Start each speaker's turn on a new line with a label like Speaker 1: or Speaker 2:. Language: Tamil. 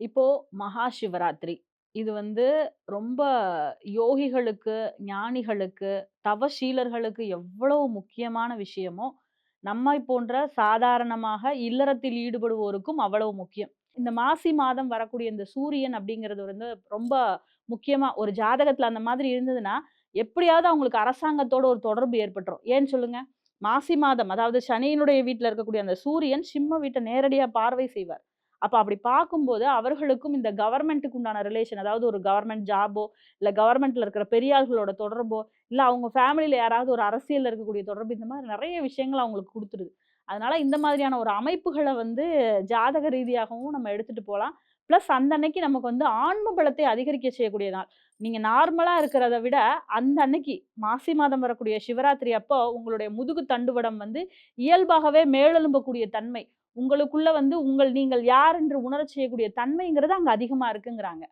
Speaker 1: இப்போ மகா சிவராத்திரி. இது வந்து ரொம்ப யோகிகளுக்கு, ஞானிகளுக்கு, தவசீலர்களுக்கு எவ்வளவு முக்கியமான விஷயமோ, நம்மை போன்ற சாதாரணமாக இல்லறத்தில் ஈடுபடுவோருக்கும் அவ்வளவு முக்கியம். இந்த மாசி மாதம் வரக்கூடிய இந்த சூரியன் அப்படிங்கிறது வந்து ரொம்ப முக்கியமா ஒரு ஜாதகத்துல அந்த மாதிரி இருந்ததுன்னா, எப்படியாவது அவங்களுக்கு அரசாங்கத்தோட ஒரு தொடர்பு ஏற்பட்டுரும். ஏன்னு சொல்லுங்க? மாசி மாதம் அதாவது சனியினுடைய வீட்ல இருக்கக்கூடிய அந்த சூரியன் சிம்ம வீட்ட நேரடியா பார்வை செய்வார். அப்ப அப்படி பார்க்கும்போது, அவர்களுக்கும் இந்த கவர்ன்மென்ட்க்கு உண்டான ரிலேஷன் அதாவது ஒரு கவர்ன்மென்ட் ஜாப்போ, இல்ல கவர்ன்மென்ட்ல இருக்கிற பெரிய ஆள்களோட தொடர்போ, இல்ல அவங்க ஃபேமிலில யாராவது ஒரு அரசியல்ல இருக்கக்கூடிய தொடர்பு, இந்த மாரி நெறைய விஷயங்கள அவங்களுக்கு குடுத்துருது. அதனால இந்த மாதிரியான ஒரு அமைப்புகள வந்து ஜாதக ரீதியாகவும் நம்ம எடுத்துட்டு போலாம். பிளஸ் அந்த அன்னைக்கு நமக்கு வந்து ஆன்ம பலத்தை அதிகரிக்க செய்யக்கூடிய நாள். நீங்க நார்மலா இருக்கிறத விட, அந்த அன்னைக்கு மாசி மாதம் வரக்கூடிய சிவராத்திரி அப்போ உங்களுடைய முதுகு தண்டுவடம் வந்து இயல்பாகவே மேலெழும்பக்கூடிய தன்மை. உங்களுக்குள்ள வந்து நீங்கள் யார் என்று உணரச் செய்யக்கூடிய தன்மைங்கிறது அங்க அதிகமா இருக்குங்கிறாங்க.